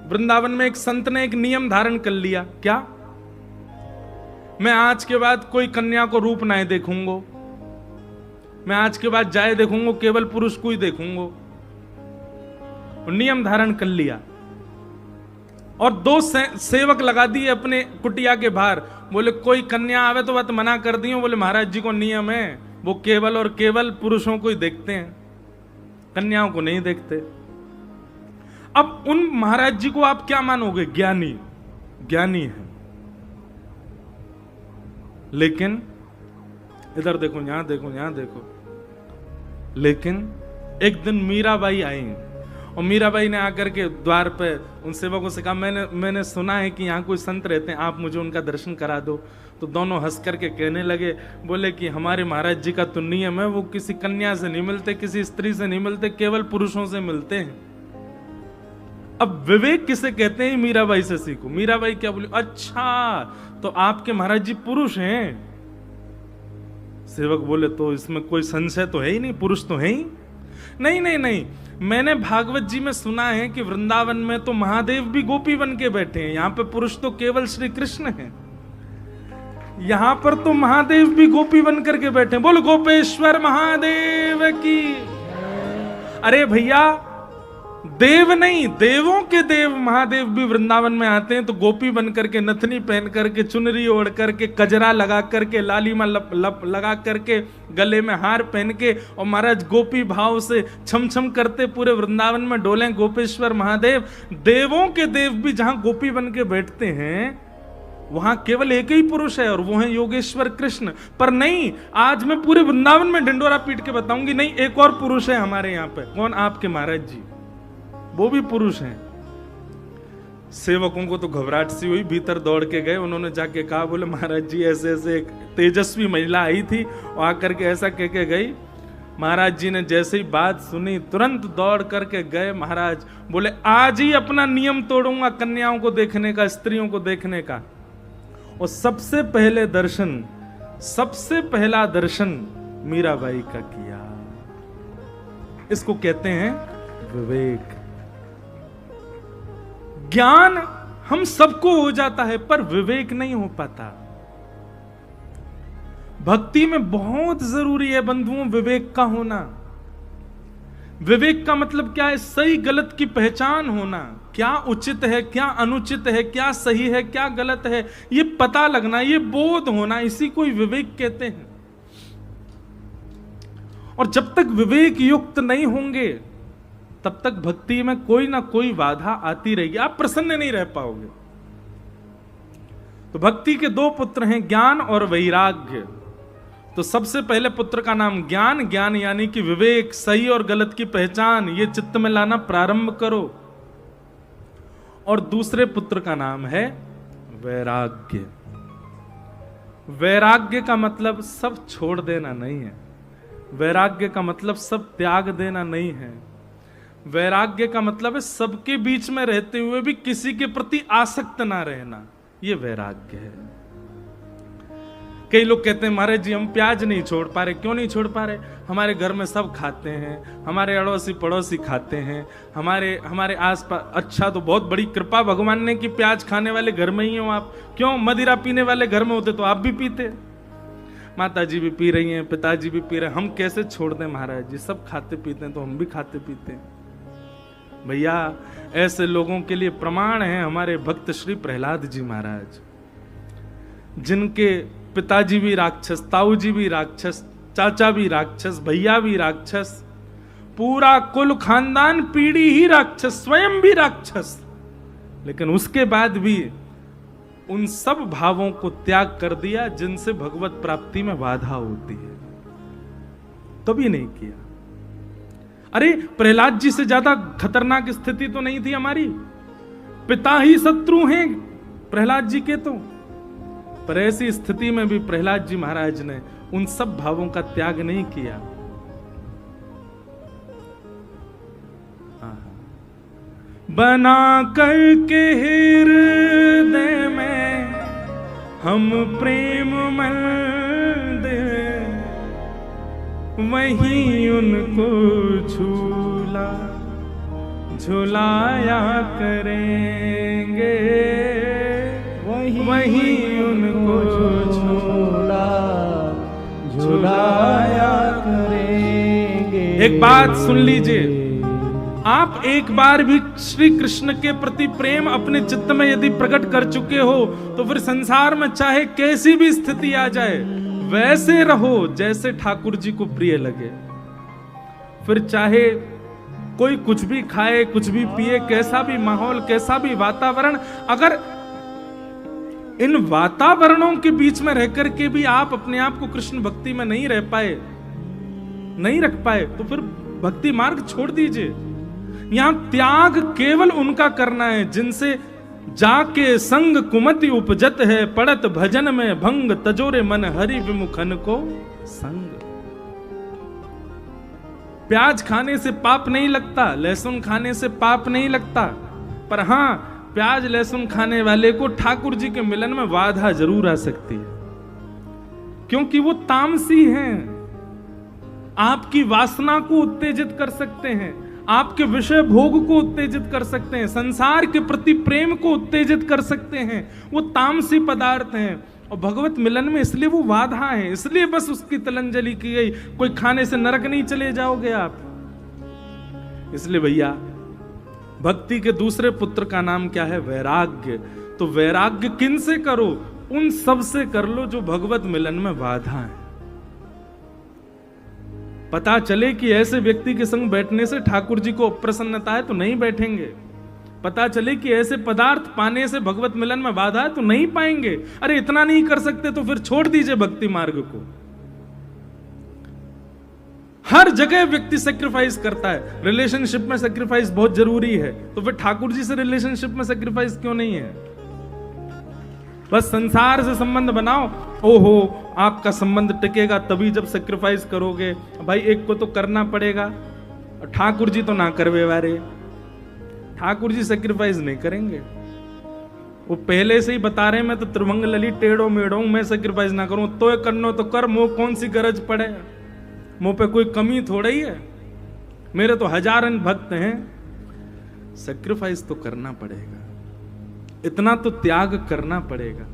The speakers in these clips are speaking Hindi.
वृंदावन में एक संत ने एक नियम धारण कर लिया, क्या? मैं आज के बाद कोई कन्या को रूप नहीं देखूंगा, मैं आज के बाद जाए देखूंगा केवल पुरुष को ही देखूंगा। नियम धारण कर लिया और 2 सेवक लगा दिए अपने कुटिया के बाहर। बोले कोई कन्या आवे तो बात मना कर दियो, बोले महाराज जी को नियम है, वो केवल और केवल पुरुषों को ही देखते हैं, कन्याओं को नहीं देखते। अब उन महाराज जी को आप क्या मानोगे? ज्ञानी, ज्ञानी है। लेकिन इधर देखो, यहां देखो, यहां देखो। लेकिन एक दिन मीराबाई आई और मीराबाई ने आकर के द्वार पे उन सेवकों से कहा, मैंने सुना है कि यहाँ कोई संत रहते हैं, आप मुझे उनका दर्शन करा दो। तो दोनों हंस करके कहने लगे, बोले कि हमारे महाराज जी का तो नियम है, वो किसी कन्या से नहीं मिलते, किसी स्त्री से नहीं मिलते, केवल पुरुषों से मिलते हैं। अब विवेक किसे कहते हैं? मीराबाई से सीखो। मीराबाई क्या बोली? अच्छा तो आपके महाराज जी पुरुष हैं? सेवक बोले तो इसमें कोई संशय तो है ही नहीं, पुरुष तो है ही नहीं। नहीं नहीं, मैंने भागवत जी में सुना है कि वृंदावन में तो महादेव भी गोपी बन के बैठे हैं, यहां पे पुरुष तो केवल श्री कृष्ण है, यहां पर तो महादेव भी गोपी बन करके बैठे हैं। बोलो गोपेश्वर महादेव की। अरे भैया, देव नहीं, देवों के देव महादेव भी वृंदावन में आते हैं तो गोपी बन करके, नथनी पहन करके, चुनरी ओढ़ करके, कजरा लगा करके, लालीमा लगा करके, गले में हार पहन के, और महाराज गोपी भाव से छम छम करते पूरे वृंदावन में डोले गोपेश्वर महादेव। देवों के देव भी जहां गोपी बन के बैठते हैं वहां केवल एक ही पुरुष है और वो है योगेश्वर कृष्ण। पर नहीं, आज मैं पूरे वृंदावन में ढिंडोरा पीट के बताऊंगी, नहीं, एक और पुरुष है हमारे यहाँ पे। कौन? आपके महाराज जी, वो भी पुरुष हैं। सेवकों को तो घबराहट सी हुई, भीतर दौड़ के गए, उन्होंने जाके कहा, बोले महाराज जी ऐसे ऐसे एक तेजस्वी महिला आई थी और आकर के ऐसा कह के गई। महाराज जी ने जैसे ही बात सुनी तुरंत दौड़ करके गए। महाराज बोले आज ही अपना नियम तोड़ूंगा कन्याओं को देखने का, स्त्रियों को देखने का। और सबसे पहला दर्शन मीराबाई का किया। इसको कहते हैं विवेक। ज्ञान हम सबको हो जाता है पर विवेक नहीं हो पाता। भक्ति में बहुत जरूरी है बंधुओं विवेक का होना। विवेक का मतलब क्या है? सही गलत की पहचान होना, क्या उचित है, क्या अनुचित है, क्या सही है, क्या गलत है, ये पता लगना, ये बोध होना, इसी को विवेक कहते हैं। और जब तक विवेक युक्त नहीं होंगे तब तक भक्ति में कोई ना कोई बाधा आती रहेगी, आप प्रसन्न नहीं रह पाओगे। तो भक्ति के 2 पुत्र हैं, ज्ञान और वैराग्य। तो सबसे पहले पुत्र का नाम ज्ञान, ज्ञान यानी कि विवेक, सही और गलत की पहचान, ये चित्त में लाना प्रारंभ करो। और दूसरे पुत्र का नाम है वैराग्य। वैराग्य का मतलब सब छोड़ देना नहीं है, वैराग्य का मतलब सब त्याग देना नहीं है। वैराग्य का मतलब है सबके बीच में रहते हुए भी किसी के प्रति आसक्त ना रहना, ये वैराग्य है। कई लोग कहते हैं महाराज जी हम प्याज नहीं छोड़ पा रहे। क्यों नहीं छोड़ पा रहे? हमारे घर में सब खाते हैं, हमारे अड़ोसी पड़ोसी खाते हैं, हमारे आसपास। अच्छा, तो बहुत बड़ी कृपा भगवान ने कि प्याज खाने वाले घर में ही हो आप। क्यों? मदिरा पीने वाले घर में होते तो आप भी पीते, माता जी भी पी रही हैं, पिताजी भी पी रहे हैं, हम कैसे छोड़ दें महाराज जी? सब खाते पीते हैं तो हम भी खाते पीते हैं। भैया ऐसे लोगों के लिए प्रमाण है हमारे भक्त श्री प्रहलाद जी महाराज, जिनके पिताजी भी राक्षस, ताऊ जी भी राक्षस, चाचा भी राक्षस, भैया भी राक्षस, पूरा कुल खानदान पीढ़ी ही राक्षस, स्वयं भी राक्षस, लेकिन उसके बाद भी उन सब भावों को त्याग कर दिया जिनसे भगवत प्राप्ति में बाधा होती है, तभी नहीं किया। अरे प्रहलाद जी से ज्यादा खतरनाक स्थिति तो नहीं थी हमारी, पिता ही शत्रु हैं प्रहलाद जी के। तो पर ऐसी स्थिति में भी प्रहलाद जी महाराज ने उन सब भावों का त्याग नहीं किया। बना करके हृदय में हम प्रेम मंदिर, वहीं उनको झूला झुलाया करें। एक बात सुन लीजिए, आप एक बार भी श्री कृष्ण के प्रति प्रेम अपने चित्त में यदि प्रकट कर चुके हो तो फिर संसार में चाहे कैसी भी स्थिति आ जाए वैसे रहो जैसे ठाकुर जी को प्रिय लगे। फिर चाहे कोई कुछ भी खाए, कुछ भी पिए, कैसा भी माहौल, कैसा भी वातावरण, अगर इन वातावरणों के बीच में रह करके भी आप अपने आप को कृष्ण भक्ति में नहीं रह पाए, नहीं रख पाए, तो फिर भक्ति मार्ग छोड़ दीजिए। यहां त्याग केवल उनका करना है जिनसे जाके संग कुमति उपजत है, पड़त भजन में भंग, तजोरे मन हरि विमुखन को संग। प्याज खाने से पाप नहीं लगता, लहसुन खाने से पाप नहीं लगता, पर हां प्याज लहसुन खाने वाले को ठाकुर जी के मिलन में बाधा जरूर आ सकती है, क्योंकि वो तामसी हैं, आपकी वासना को उत्तेजित कर सकते हैं, आपके विषय भोग को उत्तेजित कर सकते हैं, संसार के प्रति प्रेम को उत्तेजित कर सकते हैं। वो तामसी पदार्थ हैं और भगवत मिलन में इसलिए वो बाधा है, इसलिए बस उसकी तिलंजलि की गई। कोई खाने से नरक नहीं चले जाओगे आप। इसलिए भैया भक्ति के दूसरे पुत्र का नाम क्या है? वैराग्य। तो वैराग्य किन से करो? उन सब से कर लो जो भगवत मिलन में बाधा है। पता चले कि ऐसे व्यक्ति के संग बैठने से ठाकुर जी को अप्रसन्नता है तो नहीं बैठेंगे। पता चले कि ऐसे पदार्थ पाने से भगवत मिलन में बाधा है तो नहीं पाएंगे। अरे इतना नहीं कर सकते तो फिर छोड़ दीजिए भक्ति मार्ग को। हर जगह व्यक्ति सेक्रीफाइस करता है, रिलेशनशिप में सेक्रीफाइस बहुत जरूरी है, तो फिर ठाकुर जी से रिलेशनशिप में सेक्रीफाइस क्यों नहीं है? बस संसार से संबंध बनाओ, ओहो आपका संबंध टिकेगा तभी जब सेक्रीफाइस करोगे। भाई एक को तो करना पड़ेगा, और ठाकुर जी तो ना करवे वारे, ठाकुर जी सेक्रीफाइस नहीं करेंगे। वो पहले से ही बता रहे मैं तो त्रिभंग लली टेढ़ो मेढ़ो, मैं सेक्रीफाइस ना करूं तो करनो तो कर, मोह कौन सी गरज पड़े, मुंह पे कोई कमी थोड़ा ही है, मेरे तो हजारन भक्त हैं। सेक्रीफाइस तो करना पड़ेगा, इतना तो त्याग करना पड़ेगा।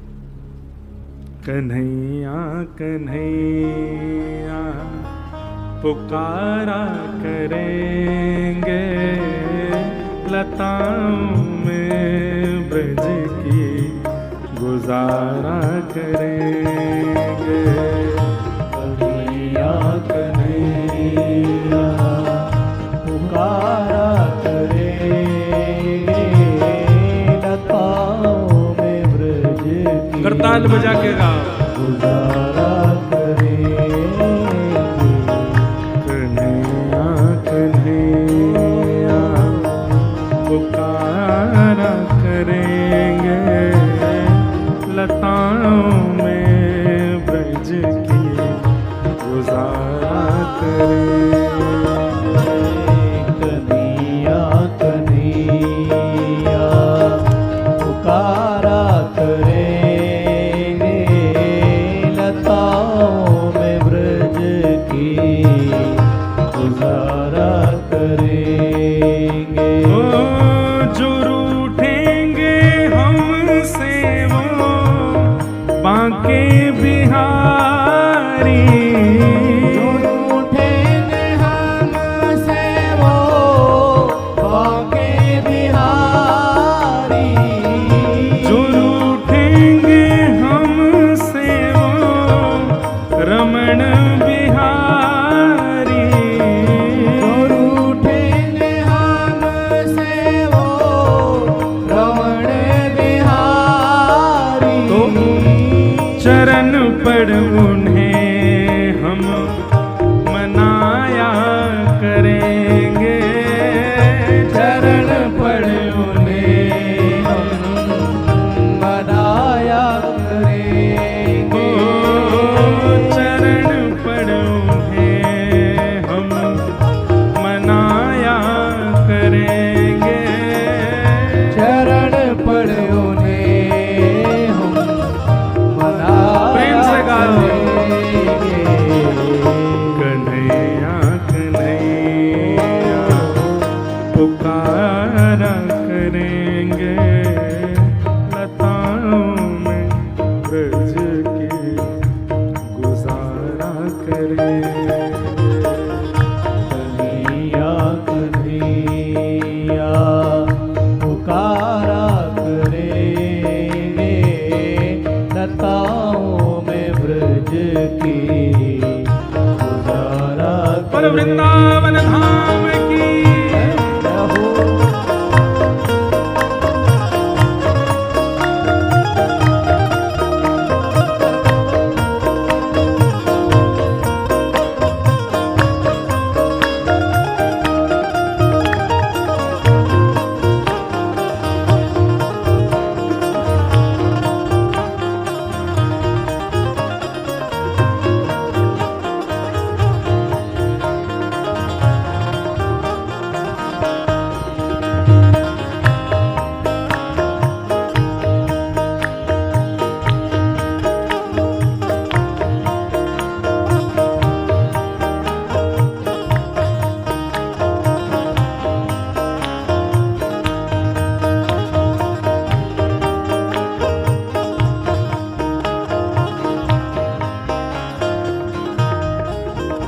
कन्हैया कन्हैया पुकारा करेंगे, लताओं में ब्रज की गुजारा करेंगे। कन्हैया कन्हैया पुकारा करेंगे, लताओं में ब्रज की करताल बजा के गाओ, गुजारा करेंगे। कन्हैया कन्हैया पुकारा करेंगे, लताओं में ब्रज की गुजारा करेंगे। कन्हैया कन्हैया पुकारा करेंगे, लताओं में ब्रज की गुजारा करेंगे। जो रूठेंगे हमसे वो बांके बिहारी, जो रूठेंगे हमसे वो बांके बिहारी, जो रूठेंगे हमसे वो रमण बिहारी, जो रूठेंगे हमसे वो रमण बिहारी। तो चरण पड़ उन्हें हम मनाया करेंगे, चरण पड़ उन्हें हम मनाया करेंगे। चरण पड़ उन्हें हम मनाया करेंगे, चरण पड़ उन्हें हम मनाया। प्रेम से गाओ। कन्हैया कन्हैया पुकारा करेंगे, लताओं में ब्रज की गुजारा करेंगे। वृंदावन धाम की।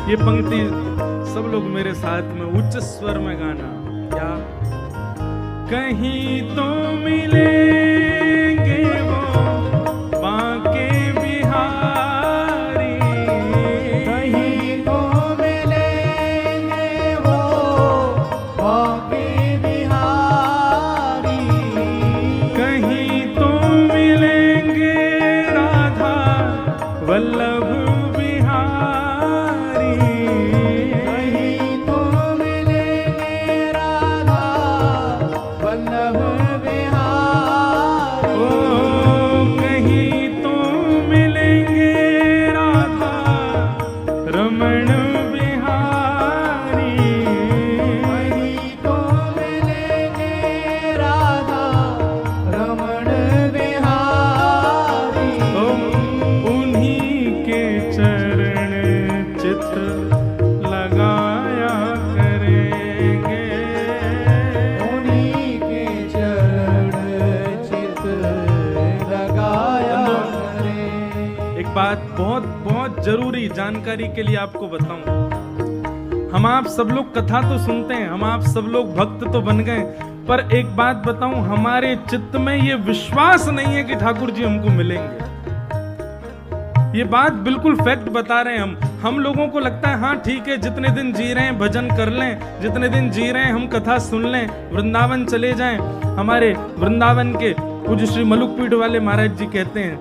ये पंक्ति सब लोग मेरे साथ में उच्च स्वर में गाना। क्या? कहीं तो मिलेंगे वो बांके बिहारी, कहीं तो मिलेंगे वो बांके बिहारी, कहीं तो मिलेंगे राधा वल्लभ बिहारी, कहीं तो मिलेंगे राधा वल्लभ बिहारी, ओ कहीं तो मिलेंगे राधा रमण बिहारी, कहीं तो मिलेंगे राधा रमण बिहारी, ओ उन्हीं के चरण चित लगाया करेंगे, उन्हीं के चरण चित लगाया करें। एक बात बहुत बहुत जरूरी जानकारी के लिए आपको बताऊं। हम आप सब लोग कथा तो सुनते हैं, हम आप सब लोग भक्त तो बन गए, पर एक बात बताऊं, हमारे चित्त में ये विश्वास नहीं है कि ठाकुर जी हमको मिलेंगे। ये बात बिल्कुल फैक्ट बता रहे हैं हम लोगों को लगता है हाँ ठीक है, जितने दिन जी रहे हैं भजन कर लें, जितने दिन जी रहे हैं हम कथा सुन लें, वृंदावन चले जाएं। हमारे वृंदावन के पूज्य श्री मलुकपीठ वाले महाराज जी कहते हैं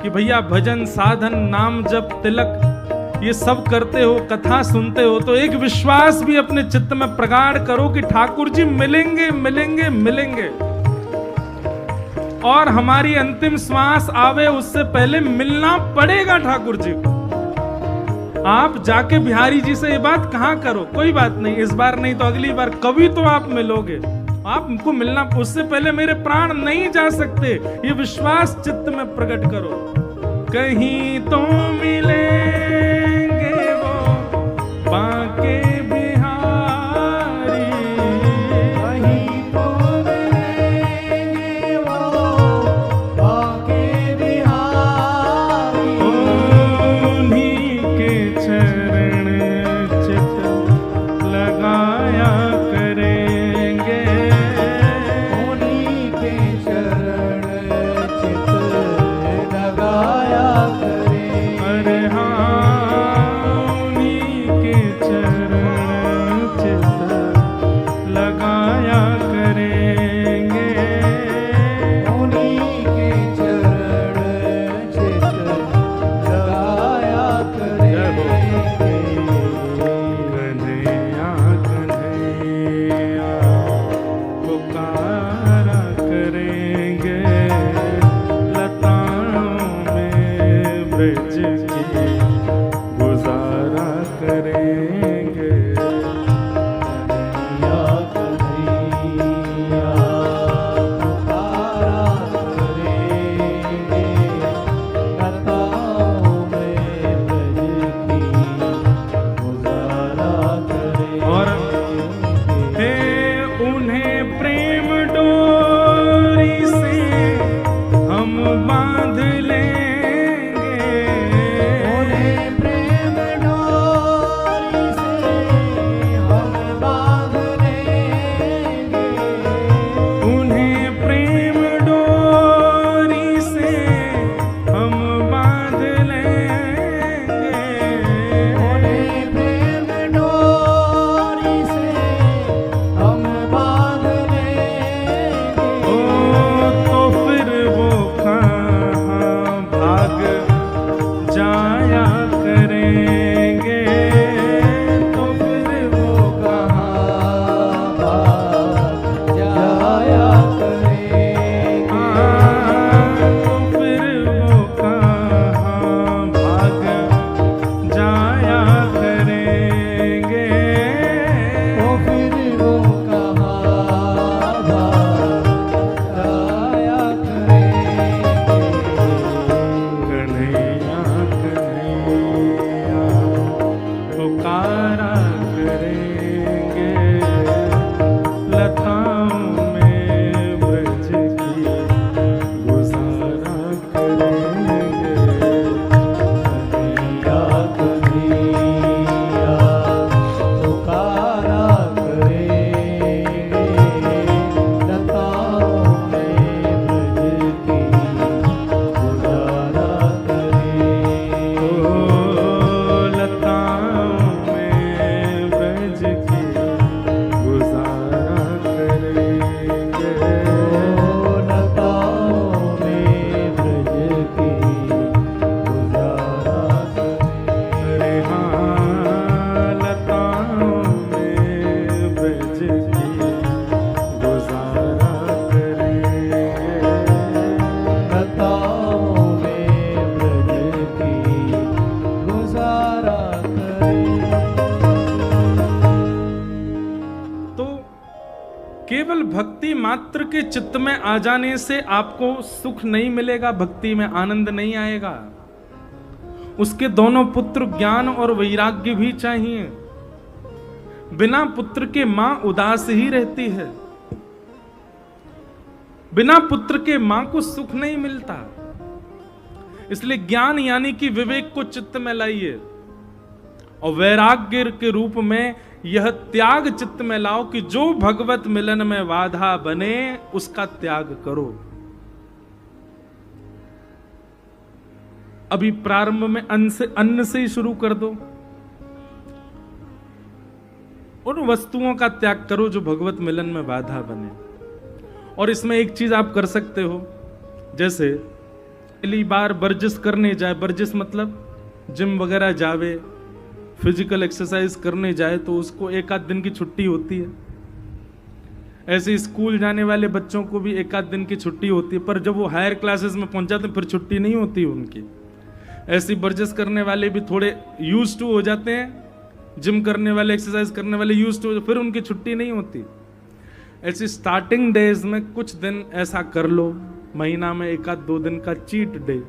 कि भैया भजन साधन नाम जप तिलक ये सब करते हो, कथा सुनते हो, तो एक विश्वास भी अपने चित्त में प्रगाढ़ करो कि ठाकुर जी मिलेंगे मिलेंगे मिलेंगे, और हमारी अंतिम श्वास आवे उससे पहले मिलना पड़ेगा ठाकुर जी को। आप जाके बिहारी जी से ये बात कहाँ करो, कोई बात नहीं, इस बार नहीं तो अगली बार कभी तो आप मिलोगे, आपको मिलना, उससे पहले मेरे प्राण नहीं जा सकते, ये विश्वास चित्त में प्रकट करो। कहीं तो मिलेंगे वो बांके बिहारी, कहीं तो मिलेंगे वो बांके बिहारी, उन्हीं के चरण चित लगाया करेंगे, उन्हीं के चरण चित लगाया करें। अरे हाँ उन्हीं के चरण चित लगाया करेंगे, उन्हीं के चरण चित लगाया करेंगे। कन्हैया कन्हैया पुकारा करेंगे, लताओं में ब्रज की गुजारा करेंगे। कन्हैया कन्हैया पुकारा करेंगे, लताओं में ब्रज की गुजारा और करेंगे। हे उन्हें प्रेम डोर मात्र के चित्त में आ जाने से आपको सुख नहीं मिलेगा, भक्ति में आनंद नहीं आएगा। उसके दोनों पुत्र ज्ञान और वैराग्य भी चाहिए। बिना पुत्र के मां उदास ही रहती है, बिना पुत्र के मां को सुख नहीं मिलता। इसलिए ज्ञान यानी कि विवेक को चित्त में लाइए और वैराग्य के रूप में यह त्याग चित्त में लाओ कि जो भगवत मिलन में बाधा बने उसका त्याग करो। अभी प्रारंभ में अन्न से ही शुरू कर दो। उन वस्तुओं का त्याग करो जो भगवत मिलन में बाधा बने। और इसमें एक चीज आप कर सकते हो, जैसे पहली बार वर्जिश करने जाए, वर्जिश मतलब जिम वगैरह जावे, फिजिकल एक्सरसाइज करने जाए तो उसको एक आध दिन की छुट्टी होती है। ऐसे स्कूल जाने वाले बच्चों को भी एक आध दिन की छुट्टी होती है, पर जब वो हायर क्लासेस में पहुंच जाते हैं फिर छुट्टी नहीं होती उनकी। ऐसी वर्जिश करने वाले भी थोड़े यूज टू हो जाते हैं, जिम करने वाले, एक्सरसाइज करने वाले यूज टू, फिर उनकी छुट्टी नहीं होती। ऐसी स्टार्टिंग डेज में कुछ दिन ऐसा कर लो, महीना में एक आध 2 दिन का चीट डे।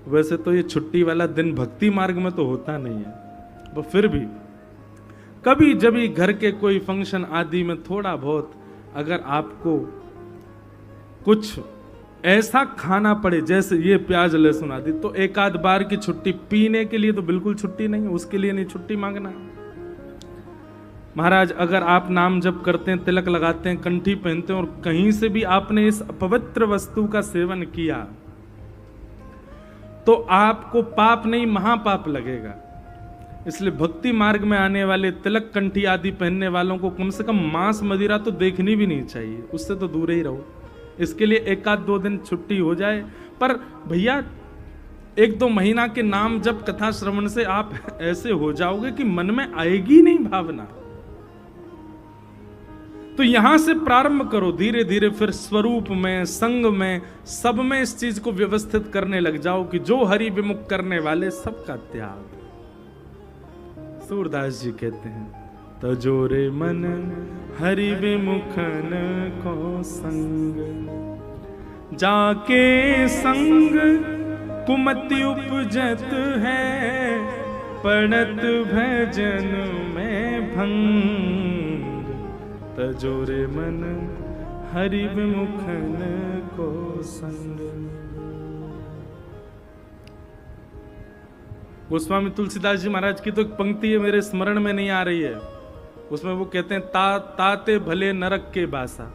वैसे तो ये छुट्टी वाला दिन भक्ति मार्ग में तो होता नहीं है, तो फिर भी कभी जब घर के कोई फंक्शन आदि में थोड़ा बहुत अगर आपको कुछ ऐसा खाना पड़े, जैसे ये प्याज लहसुन आदि, तो एक आध बार की छुट्टी, पीने के लिए तो बिल्कुल छुट्टी नहीं, उसके लिए नहीं छुट्टी मांगना। महाराज अगर आप नाम जप करते हैं, तिलक लगाते हैं, कंठी पहनते हैं और कहीं से भी आपने इस अपवित्र वस्तु का सेवन किया तो आपको पाप नहीं महापाप लगेगा। इसलिए भक्ति मार्ग में आने वाले तिलक कंठी आदि पहनने वालों को कम से कम मांस मदिरा तो देखनी भी नहीं चाहिए, उससे तो दूर ही रहो। इसके लिए एक आध 2 दिन छुट्टी हो जाए, पर भैया 1-2 महीना के नाम जब कथा श्रवण से आप ऐसे हो जाओगे कि मन में आएगी नहीं भावना। तो यहां से प्रारंभ करो, धीरे धीरे फिर स्वरूप में, संग में, सब में इस चीज को व्यवस्थित करने लग जाओ कि जो हरि विमुख करने वाले सबका त्याग। सूरदास जी कहते हैं, तजोरे मन हरि विमुखन को संग, जाके संग कुमति उपजत है, पड़त भजन में भंग। तजोरे मन हरि विमुखन को संग। गोस्वामी तुलसीदास जी महाराज की तो एक पंक्ति है, मेरे स्मरण में नहीं आ रही है, उसमें वो कहते हैं, ताते भले नरक के बासा,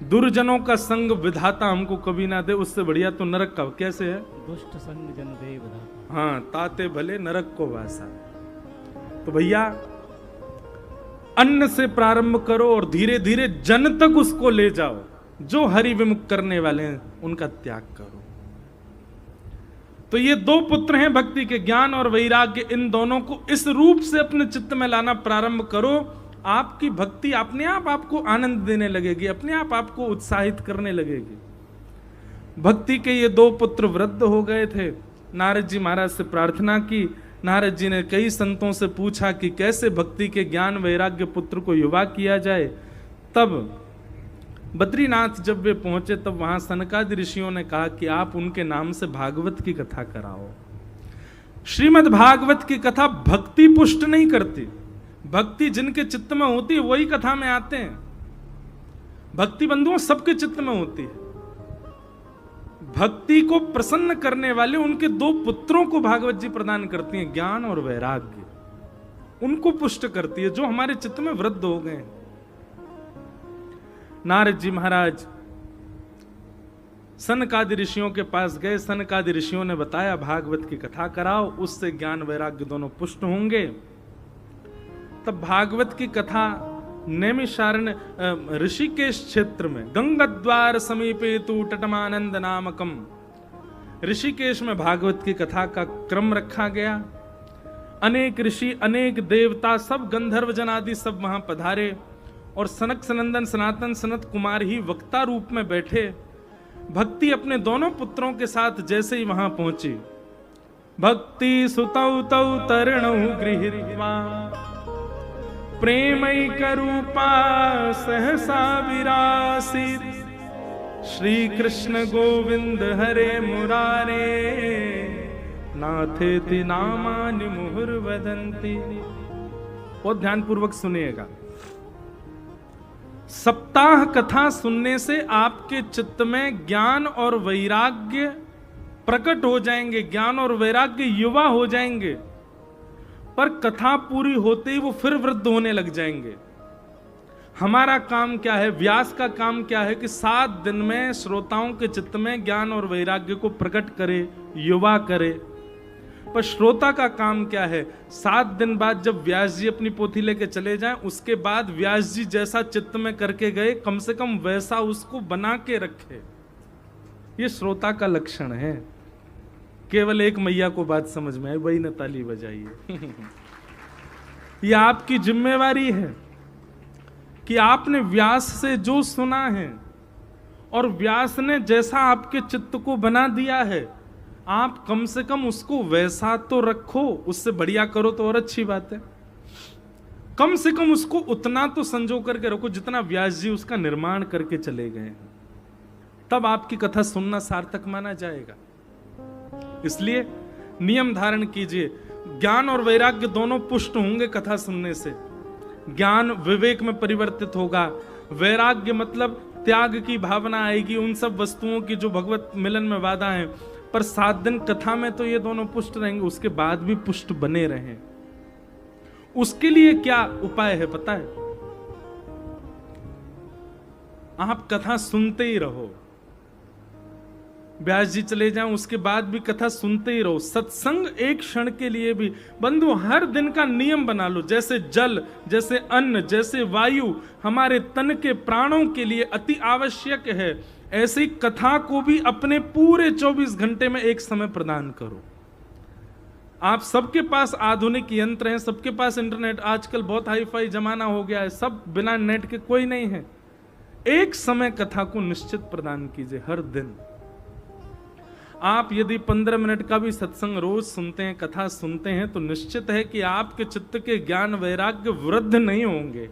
दुर्जनों का संग विधाता हमको कभी ना दे, उससे बढ़िया तो नरक का। कैसे है? दुष्ट संग जन दे विधाता। हाँ, ताते भले नरक को बासा। तो भैया अन्न से प्रारंभ करो और धीरे धीरे जन तक उसको ले जाओ। जो हरि विमुख करने वाले हैं उनका त्याग करो। तो ये 2 पुत्र हैं भक्ति के, ज्ञान और वैराग्य। इन दोनों को इस रूप से अपने चित्त में लाना प्रारंभ करो, आपकी भक्ति अपने आप आपको आनंद देने लगेगी, अपने आप आपको उत्साहित करने लगेगी। भक्ति के ये 2 पुत्र वृद्ध हो गए थे। नारद जी महाराज से प्रार्थना की। नारद जी ने कई संतों से पूछा कि कैसे भक्ति के ज्ञान वैराग्य पुत्र को युवा किया जाए। तब बद्रीनाथ जब वे पहुंचे तब वहां सनकादि ऋषियों ने कहा कि आप उनके नाम से भागवत की कथा कराओ। श्रीमद् भागवत की कथा भक्ति पुष्ट नहीं करती, भक्ति जिनके चित्त में होती है वही कथा में आते हैं। भक्ति बंधुओं सबके चित्त में होती है। भक्ति को प्रसन्न करने वाले उनके 2 पुत्रों को भागवत जी प्रदान करती हैं, ज्ञान और वैराग्य। उनको पुष्ट करती है जो हमारे चित्त में वृद्ध हो गए। नारद जी महाराज सनकादि ऋषियों के पास गए। सनकादि ऋषियों ने बताया भागवत की कथा कराओ, उससे ज्ञान वैराग्य दोनों पुष्ट होंगे। तब भागवत की कथा नैमिषारण्य ऋषिकेश क्षेत्र में गंगाद्वार समीपे तु तटमानंद नामकम, ऋषिकेश में भागवत की कथा का क्रम रखा गया। अनेक ऋषि, अनेक देवता, सब गंधर्व जन आदि सब वहां पधारे और सनक सनंदन सनातन सनत कुमार ही वक्ता रूप में बैठे। भक्ति अपने दोनों पुत्रों के साथ जैसे ही वहां पहुंची, भक्ति सुतौ तौ तरणौ गृहीत्वा प्रेमैक रूपा सहसा विरासित, श्री कृष्ण गोविंद हरे मुरारे, नाथेति नामानि मुहुर्वदन्ति। बहुत ध्यानपूर्वक सुनिएगा। सप्ताह कथा सुनने से आपके चित्त में ज्ञान और वैराग्य प्रकट हो जाएंगे, ज्ञान और वैराग्य युवा हो जाएंगे, पर कथा पूरी होते ही वो फिर वृद्ध होने लग जाएंगे। हमारा काम क्या है, व्यास का काम क्या है कि 7 दिन में श्रोताओं के चित्त में ज्ञान और वैराग्य को प्रकट करे, युवा करे। पर श्रोता का काम क्या है, 7 दिन बाद जब व्यास जी अपनी पोथी लेके चले जाएं, उसके बाद व्यास जी जैसा चित्त में करके गए, कम से कम वैसा उसको बना के रखे। ये श्रोता का लक्षण है। केवल एक मैया को बात समझ में आई, वही ने ताली बजाइए। ये आपकी जिम्मेवारी है कि आपने व्यास से जो सुना है और व्यास ने जैसा आपके चित्त को बना दिया है, आप कम से कम उसको वैसा तो रखो। उससे बढ़िया करो तो और अच्छी बात है। कम से कम उसको उतना तो संजो करके रखो जितना व्यास जी उसका निर्माण करके चले गए हैं। तब आपकी कथा सुनना सार्थक माना जाएगा। इसलिए नियम धारण कीजिए। ज्ञान और वैराग्य दोनों पुष्ट होंगे कथा सुनने से। ज्ञान विवेक में परिवर्तित होगा, वैराग्य मतलब त्याग की भावना आएगी उन सब वस्तुओं की जो भगवत मिलन में वादा है। पर 7 दिन कथा में तो ये दोनों पुष्ट रहेंगे, उसके बाद भी पुष्ट बने रहें। उसके लिए क्या उपाय है पता है? आप कथा सुनते ही रहो। व्यास जी चले जाएं उसके बाद भी कथा सुनते ही रहो। सत्संग एक क्षण के लिए भी, बंधु हर दिन का नियम बना लो। जैसे जल, जैसे अन्न, जैसे वायु हमारे तन के प्राणों के लिए अति आवश्यक है, ऐसे ही कथा को भी अपने पूरे 24 घंटे में एक समय प्रदान करो। आप सबके पास आधुनिक यंत्र हैं, सबके पास इंटरनेट, आजकल बहुत हाईफाई जमाना हो गया है, सब बिना नेट के कोई नहीं है। एक समय कथा को निश्चित प्रदान कीजिए हर दिन। आप यदि 15 मिनट का भी सत्संग रोज सुनते हैं, कथा सुनते हैं, तो निश्चित है कि आपके चित्त के ज्ञान वैराग्य वृद्ध नहीं होंगे।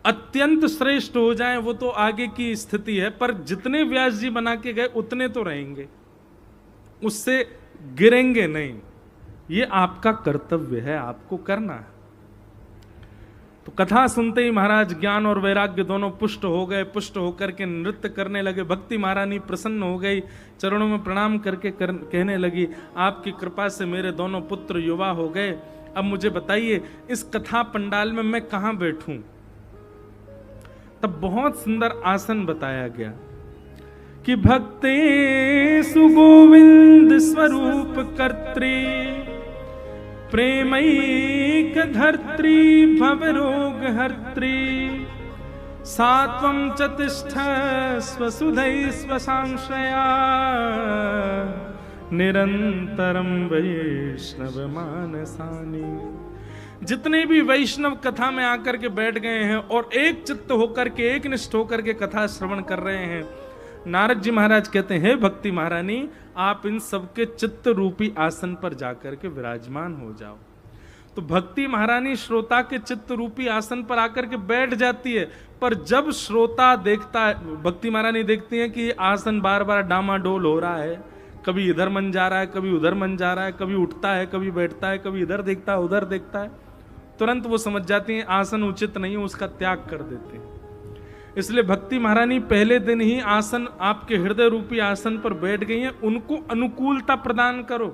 अत्यंत श्रेष्ठ हो जाएं वो तो आगे की स्थिति है, पर जितने व्यास जी बना के गए उतने तो रहेंगे, उससे गिरेंगे नहीं। ये आपका कर्तव्य है, आपको करना है। तो कथा सुनते ही महाराज ज्ञान और वैराग्य दोनों पुष्ट हो गए। पुष्ट होकर के नृत्य करने लगे। भक्ति महारानी प्रसन्न हो गई, चरणों में प्रणाम करके कहने लगी, आपकी कृपा से मेरे दोनों पुत्र युवा हो गए। अब मुझे बताइए इस कथा पंडाल में मैं कहां बैठूं? तब बहुत सुंदर आसन बताया गया कि भक्ते सुगोविंद स्वरूप कर्त्री, प्रेमैक धर्त्री भवरोग हर्त्री, सात्वं च तिष्ठस्व सुधैस्व सांश्रया, निरंतरम वैष्णव मानसानि। जितने भी वैष्णव कथा में आकर के बैठ गए हैं और एक चित्त होकर के, एक निष्ठ होकर के कथा श्रवण कर रहे हैं, नारद जी महाराज कहते हैं, भक्ति महारानी आप इन सबके चित्त रूपी आसन पर जाकर के विराजमान हो जाओ। तो भक्ति महारानी श्रोता के चित्त रूपी आसन पर आकर के बैठ जाती है। पर जब श्रोता देखता है, भक्ति महारानी देखती है कि आसन बार बार डामाडोल हो रहा है, कभी इधर मन जा रहा है, कभी उधर मन जा रहा है, कभी उठता है, कभी बैठता है, कभी इधर देखता है, उधर देखता है, तुरंत वो समझ जाती है आसन उचित नहीं है, उसका त्याग कर देते हैं। इसलिए भक्ति महारानी पहले दिन ही आसन, आपके हृदय रूपी आसन पर बैठ गई हैं, उनको अनुकूलता प्रदान करो।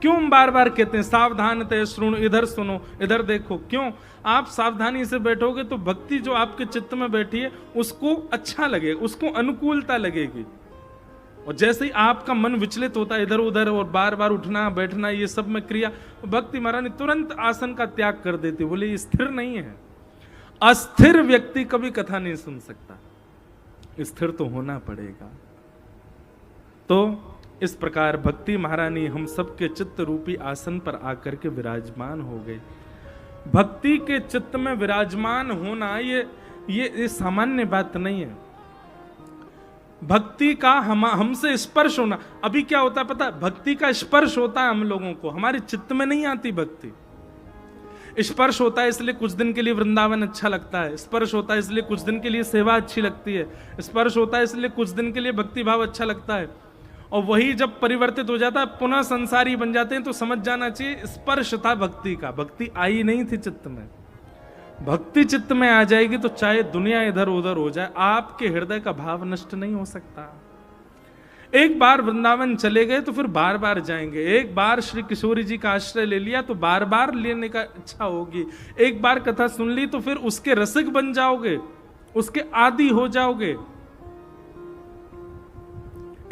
क्यों हम बार बार कहते हैं सावधान ते श्रुण, इधर सुनो, इधर देखो? क्यों? आप सावधानी से बैठोगे तो भक्ति जो आपके चित्त में बैठी है उसको अच्छा लगेगा, उसको अनुकूलता लगेगी। और जैसे ही आपका मन विचलित होता है इधर उधर और बार बार उठना बैठना ये सब में क्रिया, भक्ति महारानी तुरंत आसन का त्याग कर देती। बोले ये स्थिर नहीं है। अस्थिर व्यक्ति कभी कथा नहीं सुन सकता, स्थिर तो होना पड़ेगा। तो इस प्रकार भक्ति महारानी हम सबके चित्त रूपी आसन पर आकर के विराजमान हो गई। भक्ति के चित्त में विराजमान होना ये सामान्य बात नहीं है। भक्ति का हमसे स्पर्श होना, अभी क्या होता है पता है? भक्ति का स्पर्श होता है हम लोगों को, हमारे चित्त में नहीं आती भक्ति। स्पर्श होता है इसलिए कुछ दिन के लिए वृंदावन अच्छा लगता है, स्पर्श होता है इसलिए कुछ दिन के लिए सेवा अच्छी लगती है, स्पर्श होता है इसलिए कुछ दिन के लिए भक्ति भाव अच्छा लगता है, और वही जब परिवर्तित हो जाता है पुनः संसारी बन जाते हैं, तो समझ जाना चाहिए स्पर्श था भक्ति का, भक्ति आई नहीं थी चित्त में। भक्ति चित्त में आ जाएगी तो चाहे दुनिया इधर उधर हो जाए, आपके हृदय का भाव नष्ट नहीं हो सकता। एक बार वृंदावन चले गए तो फिर बार बार जाएंगे, एक बार श्री किशोरी जी का आश्रय ले लिया तो बार बार लेने का इच्छा होगी, एक बार कथा सुन ली तो फिर उसके रसिक बन जाओगे, उसके आदी हो जाओगे।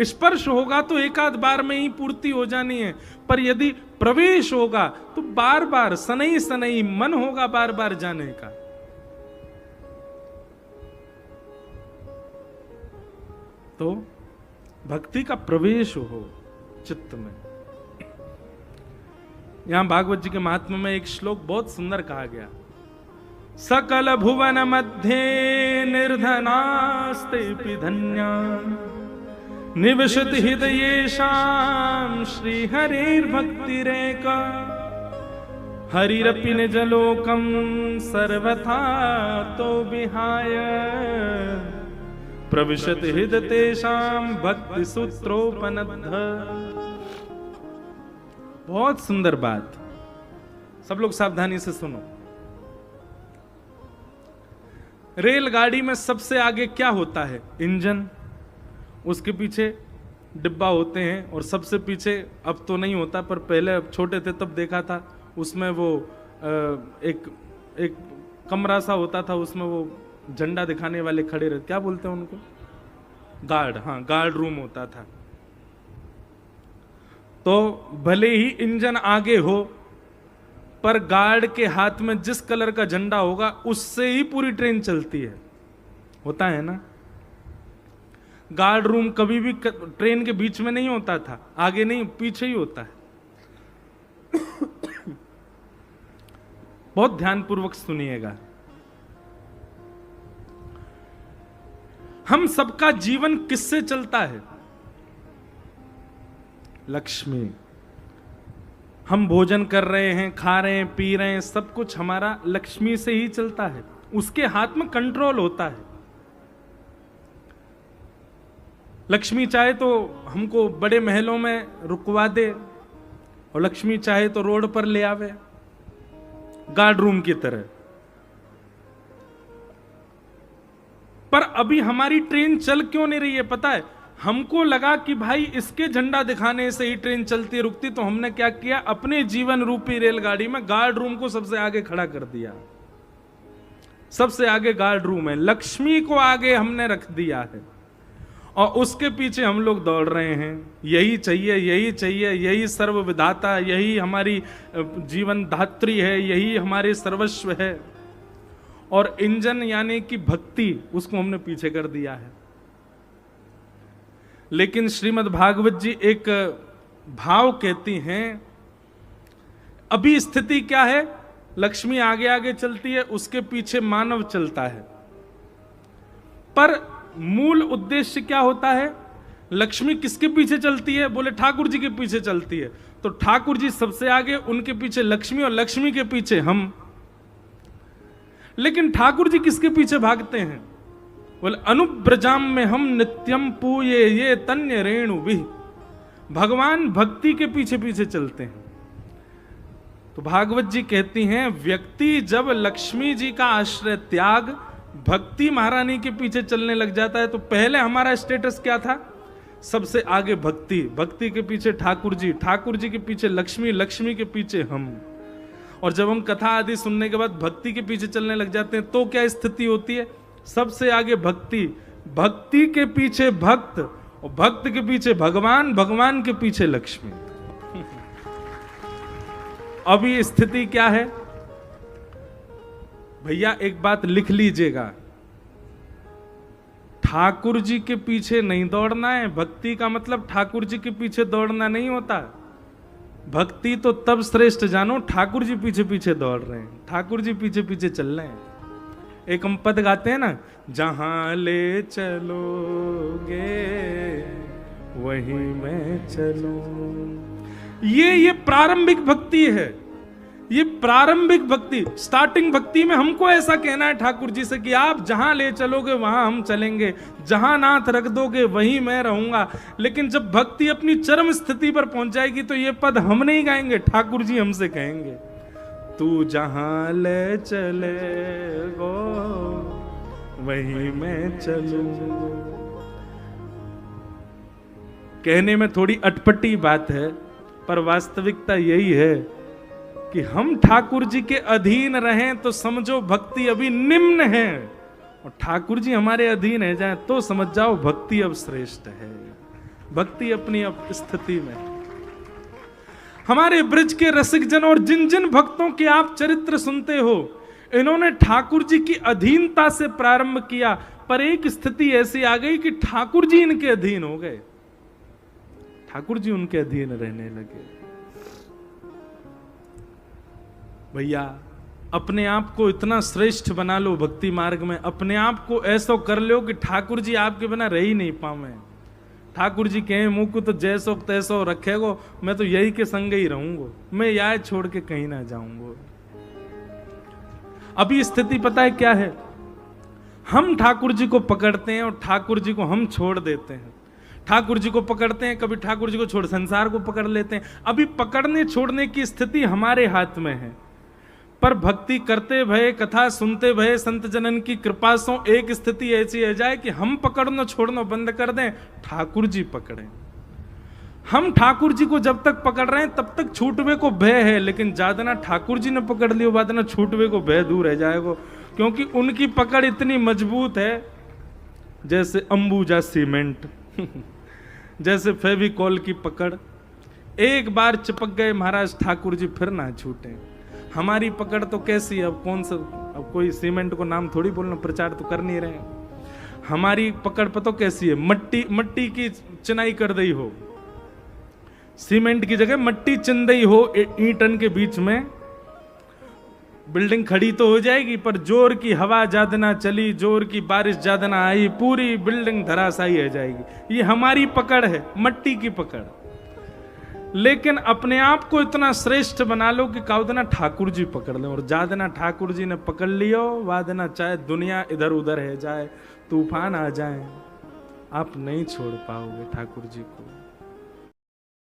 स्पर्श होगा तो एक आध बार में ही पूर्ति हो जानी है, पर यदि प्रवेश होगा तो बार बार सनई सनई मन होगा बार बार जाने का। तो भक्ति का प्रवेश हो चित्त में। यहां भागवत जी के महात्म्य में एक श्लोक बहुत सुंदर कहा गया, सकल भुवन मध्य निर्धनास्ते धन्या निवसति हृदयेषां श्री हरिर्भक्तिरेका हरिरपि निजलोकं सर्वथा तो विहाय प्रविशति हृदयेषां भक्ति सूत्रोपनद्ध। बहुत सुंदर बात, सब लोग सावधानी से सुनो। रेलगाड़ी में सबसे आगे क्या होता है? इंजन, उसके पीछे डिब्बा होते हैं, और सबसे पीछे, अब तो नहीं होता पर पहले छोटे थे तब देखा था, उसमें वो एक कमरा सा होता था, उसमें वो झंडा दिखाने वाले खड़े रहते, क्या बोलते हैं उनको? गार्ड। हाँ, गार्ड रूम होता था। तो भले ही इंजन आगे हो, पर गार्ड के हाथ में जिस कलर का झंडा होगा उससे ही पूरी ट्रेन चलती है, होता है ना? गार्ड रूम कभी भी ट्रेन के बीच में नहीं होता था, आगे नहीं पीछे ही होता है। बहुत ध्यानपूर्वक सुनिएगा। हम सबका जीवन किससे चलता है? लक्ष्मी। हम भोजन कर रहे हैं, खा रहे हैं, पी रहे हैं, सब कुछ हमारा लक्ष्मी से ही चलता है, उसके हाथ में कंट्रोल होता है। लक्ष्मी चाहे तो हमको बड़े महलों में रुकवा दे, और लक्ष्मी चाहे तो रोड पर ले आवे, गार्ड रूम की तरह। पर अभी हमारी ट्रेन चल क्यों नहीं रही है पता है? हमको लगा कि भाई इसके झंडा दिखाने से ही ट्रेन चलती रुकती, तो हमने क्या किया, अपने जीवन रूपी रेलगाड़ी में गार्ड रूम को सबसे आगे खड़ा कर दिया। सबसे आगे गार्ड रूम है, लक्ष्मी को आगे हमने रख दिया है, और उसके पीछे हम लोग दौड़ रहे हैं। यही चाहिए, यही चाहिए, यही सर्व विधाता, यही हमारी जीवन धात्री है, यही हमारे सर्वस्व है। और इंजन यानी कि भक्ति, उसको हमने पीछे कर दिया है। लेकिन श्रीमद् भागवत जी एक भाव कहती हैं, अभी स्थिति क्या है? लक्ष्मी आगे आगे चलती है, उसके पीछे मानव चलता है। पर मूल उद्देश्य क्या होता है? लक्ष्मी किसके पीछे चलती है? बोले ठाकुर जी के पीछे चलती है। तो ठाकुर जी सबसे आगे, उनके पीछे लक्ष्मी, और लक्ष्मी के पीछे हम। लेकिन ठाकुर जी किसके पीछे भागते हैं? बोले अनुब्रजाम में हम नित्यम पूये ये तन्य रेणु भी। भगवान भक्ति के पीछे पीछे चलते हैं। तो भागवत जी कहती हैं, व्यक्ति जब लक्ष्मी जी का आश्रय त्याग भक्ति महारानी के पीछे चलने लग जाता है, तो पहले हमारा स्टेटस क्या था? सबसे आगे भक्ति, भक्ति के पीछे ठाकुर जी, ठाकुर जी के पीछे लक्ष्मी, लक्ष्मी के पीछे हम। और जब हम कथा आदि सुनने के बाद भक्ति के पीछे चलने लग जाते हैं, तो क्या स्थिति होती है? सबसे आगे भक्ति, भक्ति के पीछे भक्त, और भक्त के पीछे भगवान, भगवान के पीछे लक्ष्मी। अभी स्थिति क्या है भैया? एक बात लिख लीजिएगा, ठाकुर जी के पीछे नहीं दौड़ना है। भक्ति का मतलब ठाकुर जी के पीछे दौड़ना नहीं होता। भक्ति तो तब श्रेष्ठ जानो, ठाकुर जी पीछे पीछे दौड़ रहे हैं, ठाकुर जी पीछे पीछे चल रहे हैं। एक हम पद गाते हैं ना, जहां ले चलोगे वहीं मैं चलूं। ये प्रारंभिक भक्ति है। ये प्रारंभिक भक्ति, स्टार्टिंग भक्ति में हमको ऐसा कहना है ठाकुर जी से कि आप जहां ले चलोगे वहां हम चलेंगे, जहां नाथ रख दोगे वहीं मैं रहूंगा। लेकिन जब भक्ति अपनी चरम स्थिति पर पहुंच जाएगी तो ये पद हम नहीं गाएंगे, ठाकुर जी हमसे कहेंगे, तू जहां ले चले गो वहीं मैं चलूं। कहने में थोड़ी अटपटी बात है, पर वास्तविकता यही है कि हम ठाकुर जी के अधीन रहें तो समझो भक्ति अभी निम्न है, और ठाकुर जी हमारे अधीन है जाए तो समझ जाओ भक्ति अब श्रेष्ठ है। भक्ति अपनी अब स्थिति में। हमारे ब्रज के रसिक जन और जिन जिन भक्तों के आप चरित्र सुनते हो, इन्होंने ठाकुर जी की अधीनता से प्रारंभ किया, पर एक स्थिति ऐसी आ गई कि ठाकुर जी इनके अधीन हो गए, ठाकुर जी उनके अधीन रहने लगे। भैया अपने आप को इतना श्रेष्ठ बना लो भक्ति मार्ग में, अपने आप को ऐसा कर लो कि ठाकुर जी आपके बिना रह ही नहीं पावे। ठाकुर जी कहें मुंह को तो जैसो तैसो रखेगो, मैं तो यही के संग ही रहूंगा, मैं याद छोड़ के कहीं ना जाऊंगा। अभी स्थिति पता है क्या है, हम ठाकुर जी को पकड़ते हैं और ठाकुर जी को हम छोड़ देते हैं। ठाकुर जी को पकड़ते हैं, कभी ठाकुर जी को छोड़ संसार को पकड़ लेते हैं। अभी पकड़ने छोड़ने की स्थिति हमारे हाथ में है, पर भक्ति करते भय, कथा सुनते भय, संत जनन की कृपा से एक स्थिति ऐसी आ जाए कि हम पकड़ना छोड़ना बंद कर दें, ठाकुर जी पकड़ें। हम ठाकुर जी को जब तक पकड़ रहे हैं तब तक छूटवे को भय है, लेकिन ज्यादा ना ठाकुर जी ने पकड़ लियो बाद ना छूटवे को भय दूर रह जाएगा, क्योंकि उनकी पकड़ इतनी मजबूत है जैसे अंबुजा सीमेंट जैसे फेविकॉल की पकड़। एक बार चिपक गए महाराज ठाकुर जी फिर ना छूटे। हमारी पकड़ तो कैसी है, अब कौन सा, अब कोई सीमेंट को नाम थोड़ी बोलना, प्रचार तो कर नहीं रहे। हमारी पकड़ पर तो कैसी है, मट्टी की चिनाई कर दी हो, सीमेंट की जगह मट्टी चिन दी हो ईंटन के बीच में, बिल्डिंग खड़ी तो हो जाएगी, पर जोर की हवा ज्यादा ना चली, जोर की बारिश ज्यादा ना आई, पूरी बिल्डिंग धराशायी हो जाएगी। ये हमारी पकड़ है, मट्टी की पकड़। लेकिन अपने आप को इतना श्रेष्ठ बना लो कि काउदना ठाकुर जी पकड़ ले, और ज्यादा ठाकुर जी ने पकड़ लियो वादना, चाहे दुनिया इधर उधर है जाए, तूफान आ जाए, आप नहीं छोड़ पाओगे ठाकुर जी को।